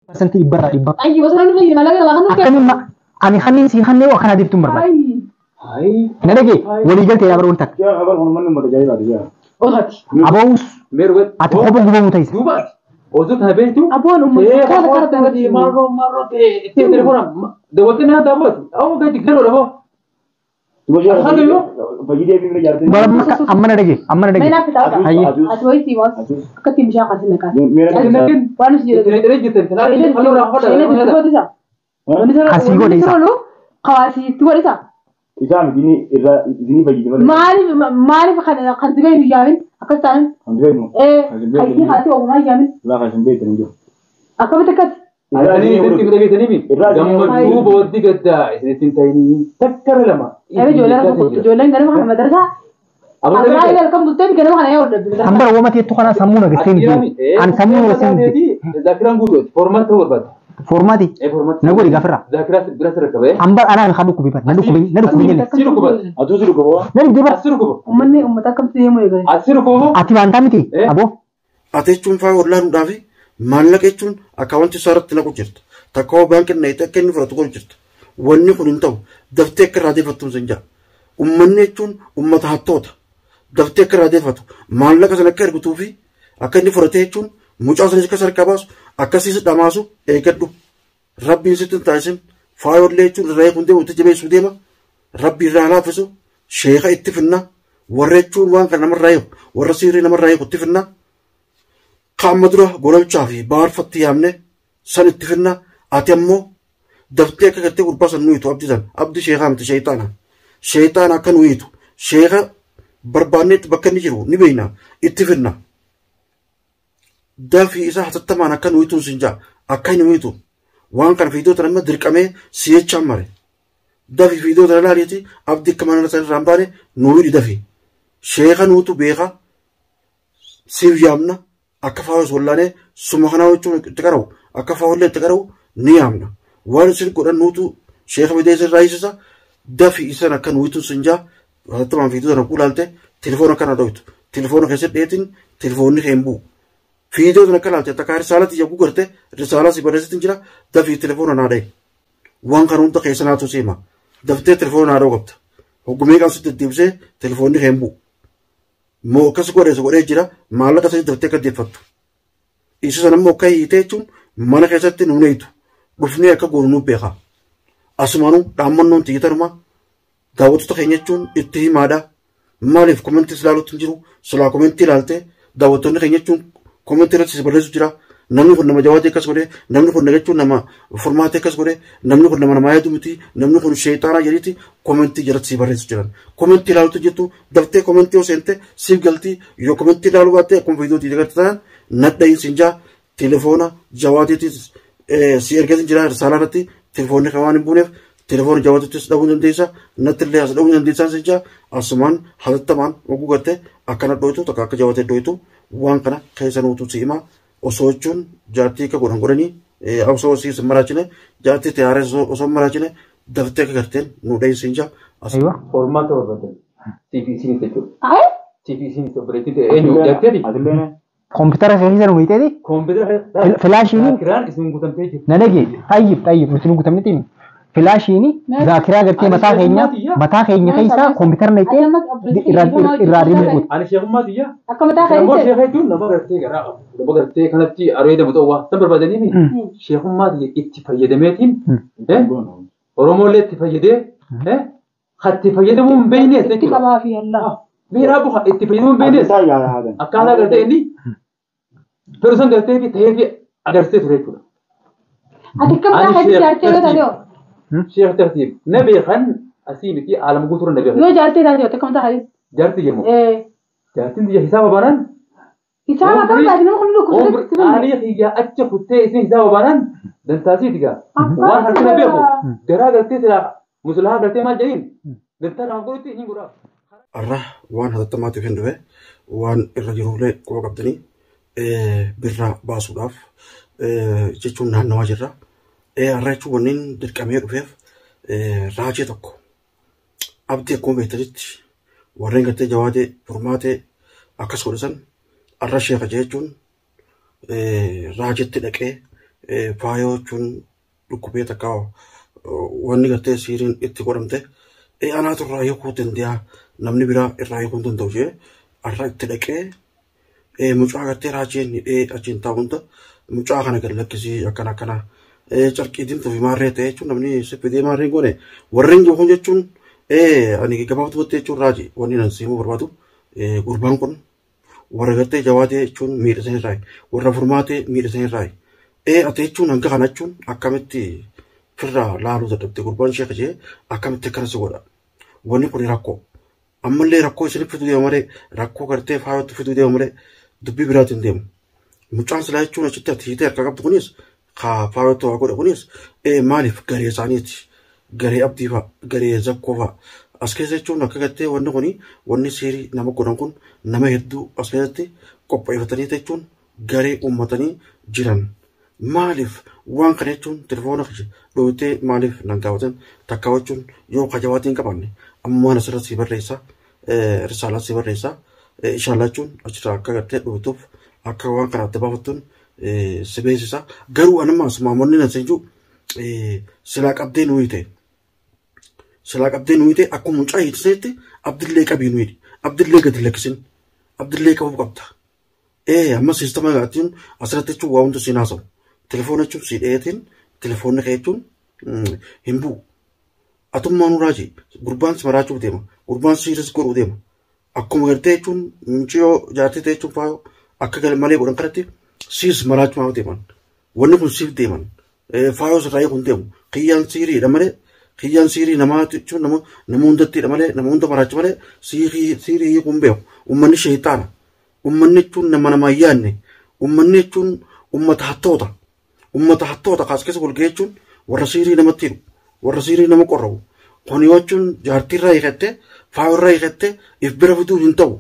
Persentii dhibbarraa dhibba. Ayyi wasana nuti malaga lahan Akkanuma ani hanni si hanni waa kana dibtuun barbaada. Na dhagee walii galtee yaa baroon takka. Yaa habar hundumaa nama tajaajilaati yaa. Ohati. Aboos Meerwet. ati kopha gubamu taisa. Duubaati. Osoo kana beektu. Abboon uummatni kana kana Marroo marroo ta'e telefoona daawwattee na daawwatu. Awwa gadi galoo dhaboo. Fayyidee fi jaartee. Amma na dhagee amma na dhagee. Meena fitaadha. Hayyi. Ati wayitii was akkatti bishaan kan sinna kaasa. Lakin Waan si jedhu. Diree jirtan Shayina halluu raafadha. itti godhisa. Asii godhe isa. Hawaasii itti godhisa. Isaan isinii fayyadaman. Maaliif kan dibee hin yaamin akkas ta'an. Kan beeknu. Hayyii haati ogumaa yaamin. Laa kan isin beektan hin jiru. Akkamitti akkatti. Ani itti dhageessanii gammachuu booddee gaddaa isinitti hin ta'inii takkara lama. Ijoolleen ganama kana madarsaa. Abbaa illee halkan bultee ganama kana yoo dabbi. Hambara wama teettu kana sammuu na gattee miti. Ani sammuu na gattee miti. Zaakiraan guutuuti. Formaat ta'uu barbaada. Formaati. Na godhi gaafirra. Zaakiraas biras rakkabee. Hambara anaan kan dhukkubi bar. Na dhukkubi jenne. Si dhukkuba. Atuu si dhukkuba. Na dhukkubi bar. As si dhukkuba. Uummanni uummata akkamitti deemuu eegale. As si dhukkuba. Ati waantaa miti. Aboo. Ati jechuun fa'aa wallaaluudhaa fi maallaqa jechuun akka wanti isaa irratti naqu jirta. Takka hoo baankii na akka inni fudhatu godhu jirta. Wanni kun hin ta'u daftee akka irraa deeffattu hin jira. Uummanni jechuun uummata hattoota. Daftee akka irraa deeffatu maallaqa sana akka ergituu fi akka inni fudhatee jechuun mucaa sanis akka sarkaa baasu akkasiis dhamaasu eeggadhu. Rabbiin sitti hin taasisin faayollee jechuun irraa eeguun deemu itti jabeessuu deema. Rabbi irraa laaffisu sheeka itti finna. Warra jechuun waan kana namarraa eegu warra sirrii namarraa eegu itti finna. Qaama dura gololchaa fi baarfatti yaamne san itti finna. Ati ammoo daftee akka gartee gurbaa san nuyitu abdi san abdi sheekaa miti sheeyxaana. Sheeyxaana akka nuyitu sheeka barbaanneetti bakka inni jiru ni beeyna itti finna. Dafii isaa hatattamaan akka nuyituun sin jaa akka inni nuyitu waan kana fiidota nama dirqamee siyechaan mare. Dafii fiidota laaliiti abdi akka mana san irraan baane nuyi dafii. Sheeka nuutu beeka siif yaamna akka faawus wallaanee suma kanaa jechuun itti qara'u akka faawullee itti qara'u ni yaamna. Waan isin godhan nuutu sheeka fideessa irraa isisa dafii isan akka nuyituun sin jaa hatattamaan fiidota na kulaalte telefoona kana dhoytu. Telefoona keessatti dheetiin telefoonni keen bu'u. Fiidota na kalaalte takkaa risaalatti yagguu garte risaalaa si barreessitti jira dafii telefoona naa dha'e. Waan kana hunda keessa naatu seema. Daftee telefoona naa dha'u qabda. Hoggumee qabsu deddeebisee telefoonni keen bu'u. Moo akkas godhee jira maallaqa sadii daftee akka deeffattu. Isa sana immoo akka hiitee jechuun mana keessatti nuun eeytu. Dhufnee akka goonu nu beeka. Asumaanuu dhaammannoon xiyyitaruma daawwattoota keenya jechuun itti himaadha. Maaliif komentii ilaaluutti hin jiru silaa komentii ilaaltee daawwattoonni keenya jechuun komentii irratti barreessu jira. Namni kun nama jawaatee akkas godhee namni kun jechuun nama formaatee akkas godhee namni kun nama yaadu miti namni kun sheexaanaa jedhiti komentii jalatti si barreessu jiran. Komentii ilaaluutti jettu daftee komentii yoo seente siif galtii yoo komentii ilaaluu baattee akkuma viidiyootii agarta tanan nadha'iin sinjaa telefoona jawaateetis si ergatin jira risaalaa irratti telefoonni kan waan hin buuneef telefoona jawaateettis dhabuu dandeessa nattillee as dhabuu dandeessaa sinjaa asumaan hatattamaan oguu gartee akkana dhoytu takka akka jawaatee dhoytu waan kana keessa nuutu si himaa. Osoo jechuun jaartii akka godhanii osoo siis maraachine jaartii tiyaaree osoo maraachine daftee akka garteen nu dheessin jaa. Formaata barbaadan. TVC'n jechuudha. TVC'n opereetii eenyu jaarteeti? Kompiitara keessa nu hiiteeti? Kompiitara. Filaashiin. Kiraan isin guutamtee jirti. Na dhagee tayyib isin guutamneeti. Filaashiin zaakiraa gartee mataa keenya keessaa kompiitara naqxee irraa rimuuti. Ani sheekummaati iyyaa. Akka mataa Namoota keessatti. sheekaa jechuun nama gartee garaa qabu. Nama gartee kanatti areedamu ta'uu waan san barbaadaniif sheekummaati itti fayyadameetiin Oromoolee itti fayyadee itti fayyadamuu hin beeknees Itti jechuudha. qabaa fi allaa. Miiraa bu'a itti fayyadamuu hin beeknees akkaataa gartee inni firsan gartee fi ta'ee fi agarsiisee ture jechuudha. Ati akka mataa keessatti jaartee yoo taate hoo? Sheekh tartiib na beekan asii miti aalama guutuu na beekan. Yoo jaartee taate hoo akka mataa keessatti. Jaartii jennu. Jaartiin biyya hisaaba baanaan. Isaan akka mataa nama kun lukkuu Ani xiyyaa acha kuttee isin hisaaba baanaan dantaasiiti gaa. Waan harkina beeku garaa galtee silaa musulaa galtee maal jedhiin dantaa nama godhutti hin godhaa. Arra waan hatattamaatiif hin dhufe waan irra jirullee quba qabdanii birraa baasuudhaaf jechuun naannawaa jirra. Arra jechuun wanneen dirqamee dhufeef raajii tokko abdii akkuma beektanitti warreen gartee jawaatee furmaatee akkas godhisan arra sheeka jechuun raajitti dhaqee faayoo jechuun dhukkubee takka wanni gartee siiriin itti godhamte anaatu irraa hiikuu danda'a namni biraa irraa hiikuu hin danda'u jee irraa itti dhaqee mucaa gartee raajeen hidhee achiin taa'uunta mucaa kana gad lakkisii akkana carqii diimtuu fi maarree ta'e jechuun namni siffidee maarreen goone warreen jiru jechuun ani gabaabumatti jechuun raaji wanni nan siimuu barbaadu gurbaan kun warra gartee jawaatee jechuun miidhasan irraa warra furmaatee miidhasan irraa ate jechuun hanga kana jechuun akkamitti firraa laaluu dadhabde gurbaan ishee kajee akkamitti akkanas godha wanni kun rakkoo ammallee rakkoo isin fiduu deema malee rakkoo gartee faayootti fiduu deema malee dubbii biraatiin deemu mucaan silaa jechuun achitti ati hiitee harka qabdu kunis faayootti waa godha kunis maaliif garee isaaniiti garee abdii fa'a garee zakkoo fa'a as keessa jechuun akka gartee wanni kuni wanni siirii nama godhan kun nama hedduu as keessatti qopheeffatanii jechuun garee uummatanii jiran maaliif waan kana jechuun telefoona dhooyitee maaliif nan gaafatan takka jechuun yoo kajawaatiin qabanne amma waan asirratti si barreessa risaalaa si barreessa inshallah jechuun achirraa akka gartee dhooyituuf akka waan kana adda baafattuun si beeksisa garuu anammaas maamonni nan seenjuu silaa qabdee nuyi ta'e akkuma mucaa hiitiseetti abdillee qabii nuyi abdillee gadi lakkisin abdillee qabuu qabda amma siistama gaatiin asirratti jechuun waa hundi siin haasa'u telefoona jechuun si dheetiin telefoonni kee jechuun hin bu'u atummaa nu raaji gurbaan si maraachuuf deema gurbaan siiris godhuu deema akkuma gartee jechuun muciyoo jaartii ta'e jechuun faayoo akka malee godhan kanatti siis maraachuuf deeman wanni kun siif deeman faayoo sirraa kun deemu kiyyaan siiriidha malee kiyyaan siirii namaa jechuun nama hundattiidha malee nama hunda maraachu malee siirii kun beeku ummanni sheeyitaana ummanni jechuun nama hin yaadne ummanni jechuun ummata hattoota kaas keessa golgee jechuun warra siirii namatti hidhu warra siirii nama qorrabu kun yoo jechuun jaartiirraa hiikatte faayirraa hiikatte if bira fiduu hin ta'u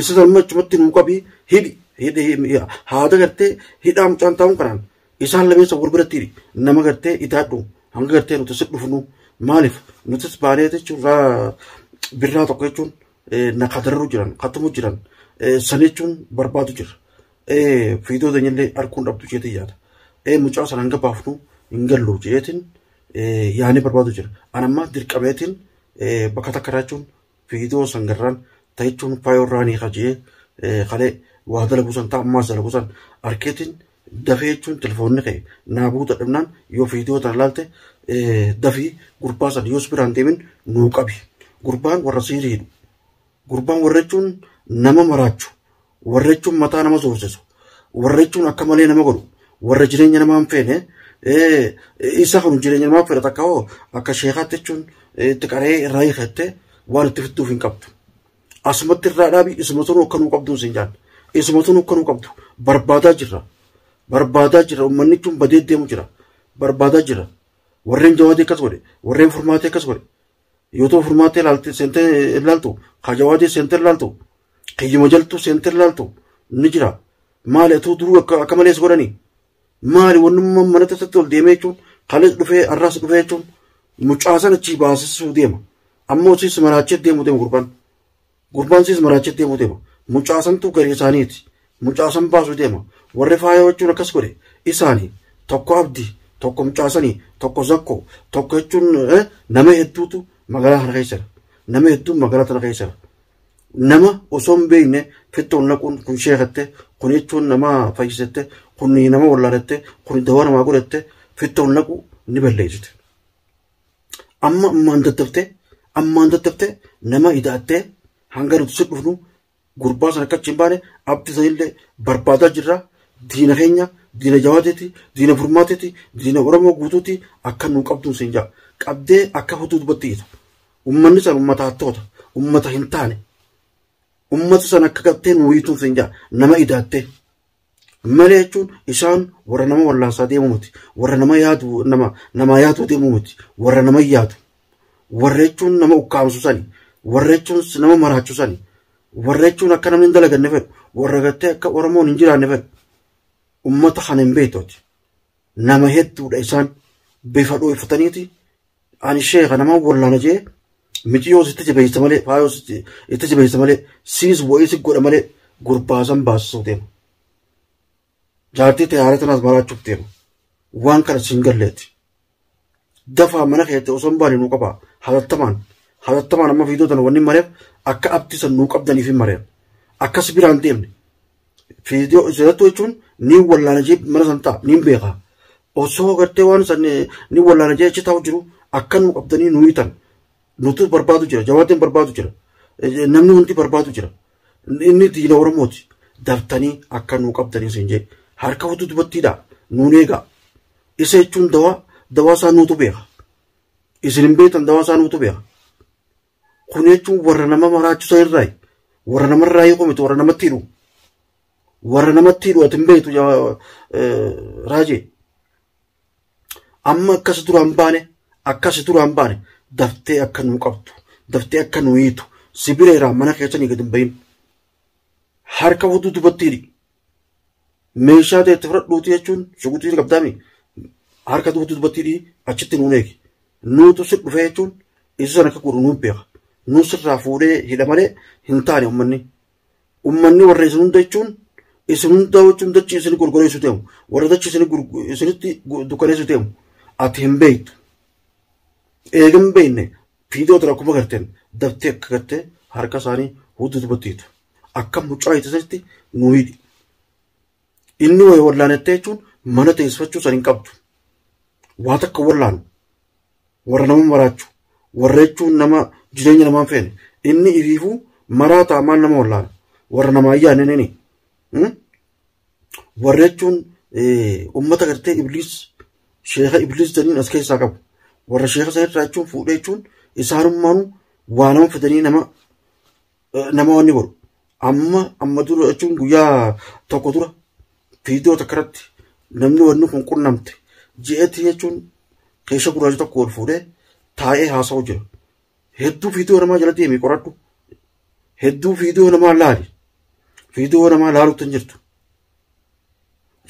isa salma achumatti nuu qabii hidhi haada gartee hidhaa mucaan taa'uun kanaan isaan lameessa wal biratti hidhi nama gartee itaadhu hanga gartee nuti si dhufnu maaliif nutis baanee jechuun birraa tokko jechuun na kadarru jiran katamu jiran san jechuun barbaadu jira fiidoo danyallee arguun dhabdu jeetii yaada mucaa sana hanga baafnu hin gallu jeetiin yaani barbaadu jira anammaa dirqameetiin bakka takka raachuun fiidoo sangarraan ta'echuun faayorraanii kajee kalee waa dalaguusan ta'ammaas dalaguusan arkeetiin dafee jechuun telefoonni ka'e naabuu dadhabnaan yoo fiidoo tana laalte dafii gurbaa sana yoos biraan deemin nuu qabi gurbaan warra siirii hidhu gurbaan warra jechuun nama maraachu warra jechuun mataa nama soorsisu warra jechuun akka malee nama godhu warra jireenya namaa hin feene isa kun jireenya namaa fedha takka hoo akka sheekaatti jechuun itti qaree irraa hiikatte waan itti fidduuf hin qabdu asumatti irraa dhaabi isuma tunu akkanuu qabduun siin jaan isuma tunu akkanuu qabdu barbaadaa jira ummanni jechuun badee deemu jira barbaadaa jira warreen jawaatee akkas godhe warreen furmaatee akkas godhe yoo ta'u furmaatee ilaalte seentee ilaaltu kajawaatee seentee ilaaltu kiyyuma jaltu seentee ilaaltu ni jira maali atuu duruu akka malees godhanii maali wannummaa mana keessatti ol deemee jechuun kalees dhufee arraas dhufee jechuun mucaa sana achii baasisuu deema ammoo siis maraachee deemu gurbaan siis maraachee deemu deema mucaa santu garee isaaniiti mucaa san baasuu deema warri faayoo jechuun akkas godhe isaanii tokko abdii tokko mucaasanii tokko zakko tokko jechuun nama hedduutu magaalaa kana keessa nama hedduun magaalaa tana keessa nama osoo hin beekne fittoon naquun kun sheekatte kun jechuun nama fayyisette kun nama wallaalatte kun dawaa namaa godhatte fittoon naqu ni balleessite ammaan dadhabte nama ida'attee hanga nuti si dhufnu gurbaa sana akka hin baane abdii sanillee barbaadaa jirra diina keenya diina jawaateeti diina furmaateeti diina oromoo guutuuti akka nuu qabduun siin jaa qabdee akka hutuu dubbatti ita ummanni san ummata hattoota ummata hin taane ummata san akka qabtee nuu hiituun siin jaa nama idaattee malee jechuun isaan warra nama wallaasaa deemuu miti warra nama yaadu deemuu miti warra nama yaadu warra jechuun nama ukkaamsu sani warra jechuun nama maraachu sani warra jechuun akka namni hin dalaganne fedhu warra gattee akka oromoon hin jiraanne fedhu ummata kana hin beektooti nama hedduudha isaan bifa dhooyfataniiti ani sheeka nama wallaana jee miciyyoos itti jabeessa malee faayoos itti jabeessa malee siis wa'iisi godha malee gurbaasan baasisuu deema jaartii ta'e haala tanaas maraachuuf deema waan kana sin galleeti dafaa mana keetti osoo hin baane nuu qabaa hatattamaan amma fiidoo tana wanni mareef akka abdisan nuu qabdaniif hin mareef akkas biraan deemne fiidoo isirrattu jechuun ni wallaana jee mana san ta'a ni beekaa osoo gartee waan san ni wallaana jee achi taa'u jiru akka nuu qabdanii nuu hiitan nutu barbaadu jira jawaatiin barbaadu jira namni hundi barbaadu jira inni diina oromooti daftanii akka nuu qabdanii sin jee harka hutu dubattiidha nuun eegaa isa jechuun dawaa isaa nuutu beeka isin hin beektan dawaa isaa nuutu beeka kun jechuun warra nama maraachusa irraa warra namarraa hiiku miti warra namatti hidhu ati hin beektu raajee amma akkas duraan baane daftee akka nuu qabdu daftee akka nuu hiitu sibireeraa mana keessanii gad hin bahin harka hutu dubatti hidhi meeshaa ta'etti fudhadhuuti jechuun suguutii qabdaami harka hutu dubatti hidhi achitti nuun eegi nuutu si dhufee jechuun isa sana akka godhu nuun beeka nuun sirraa fuudhee hidha malee hin taane ummanni warra isin hunda jechuun isin hunda jechuun dachii isin gurgureessu deemu warra dachii isinitti dukkaneessu deemu ati hin beektu eega hin beekne fiidoo tana akkuma garteen daftee akka gartee harka isaanii hudduu dubattiitu akka mucaa ittisitti nuu hidhi inni wayi wallaanattee jechuun mana teessifachuu san hin qabdu waa takka wallaanu warra nama maraachu warra jechuun nama jireenya namaan feene inni ifiifuu maraa taamaan nama wallaana warra namaa ayyaanenini warra jechuun ummata gartee ibliis sheeka ibliis janiin as keessaa qabu warra sheeka sana irraa jechuun fuudhee jechuun isaanummaanu waa nama fidanii nama wanni godhu amma dura jechuun guyyaa tokko dura fiidoo takka irratti namni wanni kun qunnamte je'etti jechuun keessa gurraacha tokko ol fuudhee taa'ee haasa'u jira hedduu fiidoo namaa jala deemee qoradhu hedduu fiidoo namaa laali fiidoo namaa laaluutti hin jirtu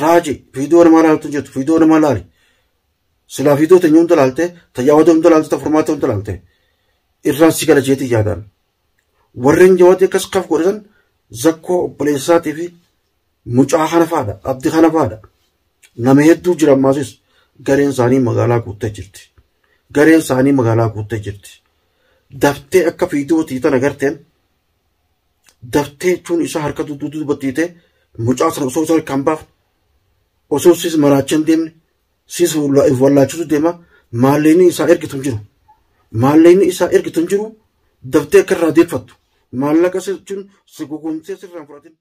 raaje fiidoo namaa laaluutti hin jirtu fiidoo namaa laali silaa fiidoo teenyee hunda laalte tajaajila hunda laalte formaata hunda laalte irraan si gala jeetii yaadaan warreen jawaati akkas qaf godhatan zakkoo obboleessaatii fi mucaa kana faadha abdii kana faadha nama hedduu jira ammaasis gareen isaanii magaalaa guuttee jirti daftee akka fiidootii tana garteen daftee jechuun isaa harka dubattiitee mucaa sana osoo isaa kan baafne osoo siis maraachan deemne siis wallaachisu deema maalleenni isaa ergitu hin jiru daftee akka irraa deeffattu maallaqa jechuun si gugumsee sirraan fudhatin.